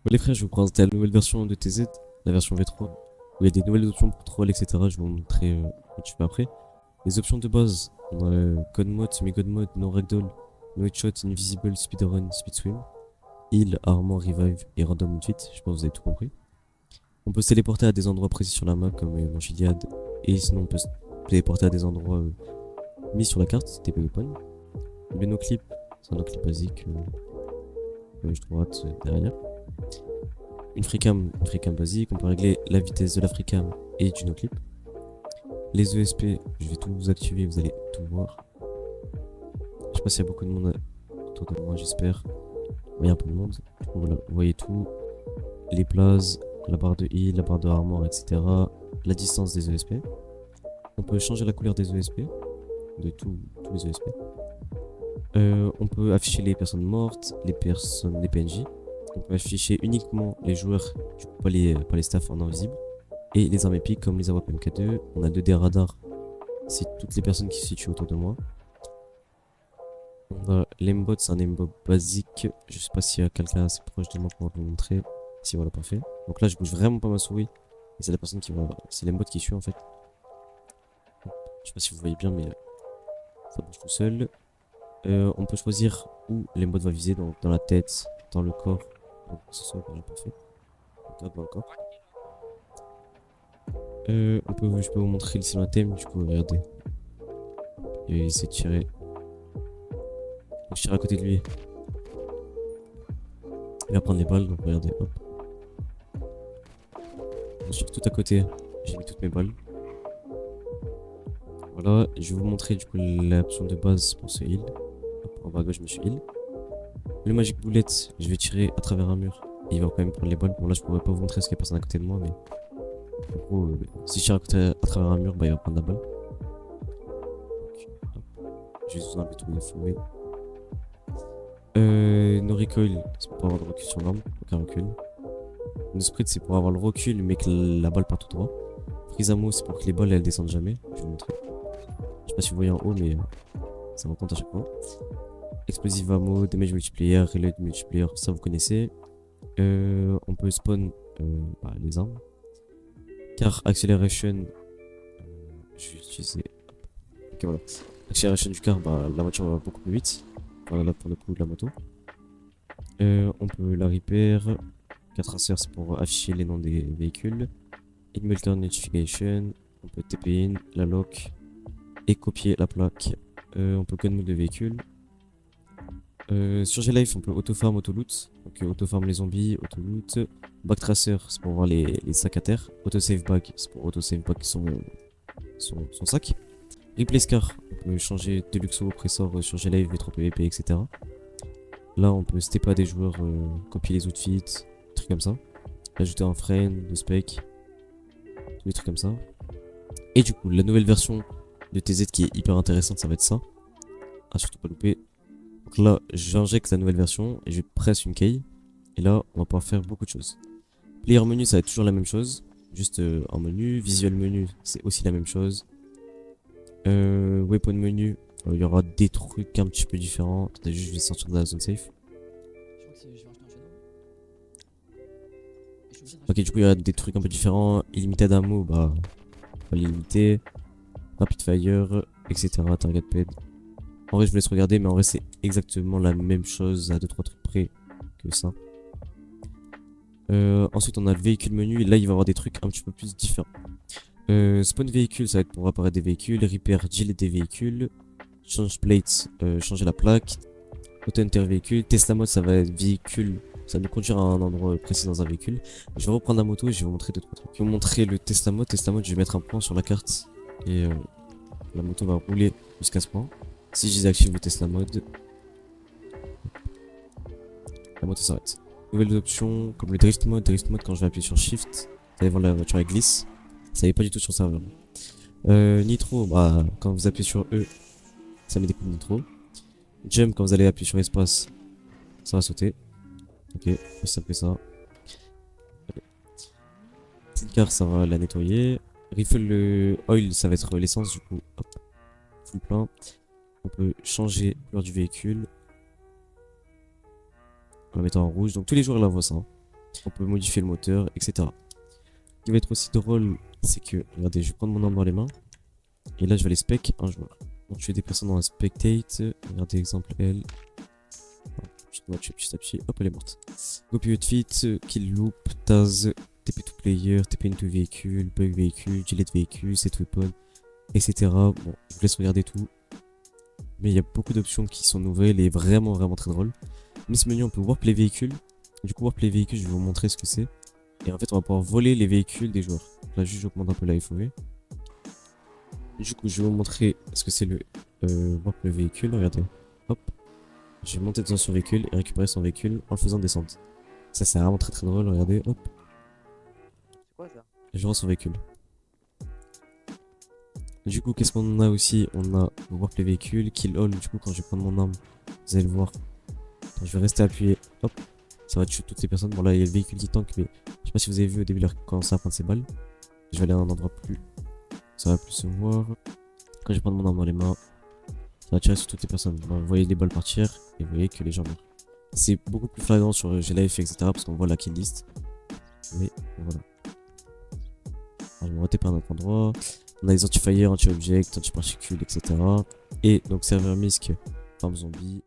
Bon, les frères, je vais vous présenter la nouvelle version de TZ, la version V3, où il y a des nouvelles options pour troll, etc. Je vais vous montrer un petit peu après. Les options de base, on a God Mode, Semi-God Mode, No Ragdoll, No Headshot, Invisible, Speedrun, Speed Swim, Heal, Armor, Revive et Random Outfit. Je pense que vous avez tout compris. On peut se téléporter à des endroits précis sur la map, comme dans Chiliad, et sinon on peut se téléporter à des endroits mis sur la carte, TP Weapon. Le no-clip, c'est un no-clip basique, gauche, droite, derrière. Une freecam basique, on peut régler la vitesse de la freecam et du no-clip. Les ESP, je vais tout vous activer, vous allez tout voir. Je sais pas s'il y a beaucoup de monde autour de moi, j'espère. Il y a un peu de monde. Du coup, voilà, vous voyez tout. Les places, la barre de heal, la barre de armor, etc. La distance des ESP. On peut changer la couleur des ESP, de tous les ESP. On peut afficher les personnes mortes, les PNJ. On peut afficher uniquement les joueurs, du coup pas les staffs en invisible. Et les armes épiques comme les AWP MK2. On a 2D radar, c'est toutes les personnes qui se situent autour de moi. On a l'aimbot, c'est un aimbot basique. Je sais pas s'il y a quelqu'un assez proche de moi pour vous montrer. Si voilà, parfait. Donc là, je bouge vraiment pas ma souris. Et c'est la personne qui va. C'est l'aimbot qui suit en fait. Je sais pas si vous voyez bien, mais ça bouge tout seul. On peut choisir où l'aimbot va viser, donc dans la tête, dans le corps. Donc ce soit voilà, parfait. Donc, dans le corps. Je peux vous montrer le thème, du coup, regardez. Et essayer de tirer. Donc, je tire à côté de lui. Il va prendre les balles, donc regardez, hop. Je suis tout à côté, j'ai mis toutes mes balles. Voilà, je vais vous montrer du coup l'option de base pour ce heal. Hop, en bas à gauche, je me suis heal. Le Magic Bullet, je vais tirer à travers un mur. Et il va quand même prendre les balles. Bon, là, je pourrais pas vous montrer ce qu'il y a personne à côté de moi, mais en gros, si je tire à travers un mur, bah, il va prendre la balle. Donc, hop, je vais vous enlever tous les fouets. No Recoil, c'est pour avoir le recul sur l'arme, aucun recul. No Sprint, c'est pour avoir le recul, mais que la balle part tout droit. Freeze Ammo, c'est pour que les balles elles descendent jamais. Je vais vous montrer. Je sais pas si vous voyez en haut, mais ça me compte à chaque fois. Explosive Ammo, Damage Multiplayer, Reload Multiplayer, ça vous connaissez. On peut spawn les armes. Car Acceleration, je vais utiliser. Ok, voilà. Acceleration du car, bah, la voiture va beaucoup plus vite. Voilà, là pour le coup, de la moto. On peut la repair. 4 insert pour afficher les noms des véhicules. Inmelter Notification. On peut TP in, la lock et copier la plaque. On peut gun mode de véhicule. Sur G-Life, on peut auto-farm, auto-loot. Donc auto-farm les zombies, auto-loot. Backtracer, c'est pour voir les sacs à terre. Auto-save bag, c'est pour auto-save bag son sac. Replay Scar, on peut changer de luxo oppressor sur G-Live, V3 PVP, etc. Là, on peut stepper des joueurs, copier les outfits, des trucs comme ça. Ajouter un friend, de spec, des trucs comme ça. Et du coup, la nouvelle version de TZ qui est hyper intéressante, ça va être ça. Ah, surtout pas louper. Donc là, j'injecte la nouvelle version et je presse une key. Et là, on va pouvoir faire beaucoup de choses. Player menu, ça va être toujours la même chose. Juste un menu. Visual menu, c'est aussi la même chose. Weapon menu, il y aura des trucs un petit peu différents. Attendez, juste, je vais sortir de la zone safe. Je crois que c'est. Je vais acheter un shadow. Et je suis obligé de Ok, racheter du coup, il y aura des trucs un peu différents. Illimited ammo, bah, pas limité. Rapid fire, etc. Target paid. En vrai, je vous laisse regarder, mais en vrai, c'est exactement la même chose à 2-3 trucs près que ça. Ensuite, on a le véhicule menu. Et là, il va y avoir des trucs un petit peu plus différents. Spawn véhicule, ça va être pour apparaître des véhicules. Repair, deal des véhicules. Change plates, changer la plaque. Auto enter véhicule. Tesla mode, ça va être véhicule. Ça va nous conduire à un endroit précis dans un véhicule. Je vais reprendre la moto et je vais vous montrer 2-3 trucs. Je vais vous montrer le Tesla mode. Tesla mode, je vais mettre un point sur la carte. Et la moto va rouler jusqu'à ce point. Si je désactive le Tesla mode, la moto s'arrête. Nouvelles options comme le drift mode. Drift mode, quand je vais appuyer sur Shift, vous allez voir la voiture elle glisse. Ça n'est pas du tout sur le serveur. Nitro, bah quand vous appuyez sur E, ça met des coups de nitro. Jump, quand vous allez appuyer sur espace, ça va sauter. Ok, ça fait ça. Petite car, ça va la nettoyer. Refill le oil, ça va être l'essence, du coup, hop, full plein. On peut changer la couleur du véhicule en la mettant en rouge. Donc tous les jours, là, on voit ça. Hein. On peut modifier le moteur, etc. Ce qui va être aussi drôle, c'est que, regardez, je vais prendre mon arme dans les mains. Et là, je vais aller spec un joueur. Donc, tuer des personnes dans la spectate. Regardez, exemple, elle. Je dois tuer petit à petit. Hop, elle est morte. Go pivot fit, kill loop, taz, TP to player, TP into véhicule, bug véhicule, delete véhicule, set weapon, etc. Bon, je vous laisse regarder tout. Mais il y a beaucoup d'options qui sont nouvelles et vraiment très drôles. Mais ce menu, on peut warp les véhicules. Du coup, warp les véhicules, je vais vous montrer ce que c'est. Et en fait, on va pouvoir voler les véhicules des joueurs. Là, juste, j'augmente un peu la FOV. Du coup, je vais vous montrer ce que c'est le warp le véhicule. Regardez. Hop. Je vais monter dans son véhicule et récupérer son véhicule en le faisant descendre. Ça, c'est vraiment très drôle. Regardez. Hop. C'est quoi ça? Je rends son véhicule. Du coup, qu'est-ce qu'on a aussi? On a warp les véhicules, kill all. Du coup, quand je vais prendre mon arme, vous allez le voir. Quand je vais rester appuyé, hop, ça va tuer toutes les personnes. Bon, là, il y a le véhicule qui tank, mais je sais pas si vous avez vu au début, il a commencé à prendre ses balles. Je vais aller à un endroit plus. Ça va plus se voir. Quand je vais prendre mon arme dans les mains, ça va tirer sur toutes les personnes. Bon, vous voyez les balles partir et vous voyez que les gens meurent. C'est beaucoup plus flagrant sur GLF, etc. Parce qu'on voit la kill list. Mais voilà. Alors, je vais me retaper à un autre endroit. On a les anti-fire, anti-object, anti-particules, etc. Et donc serveur misc, farm zombie.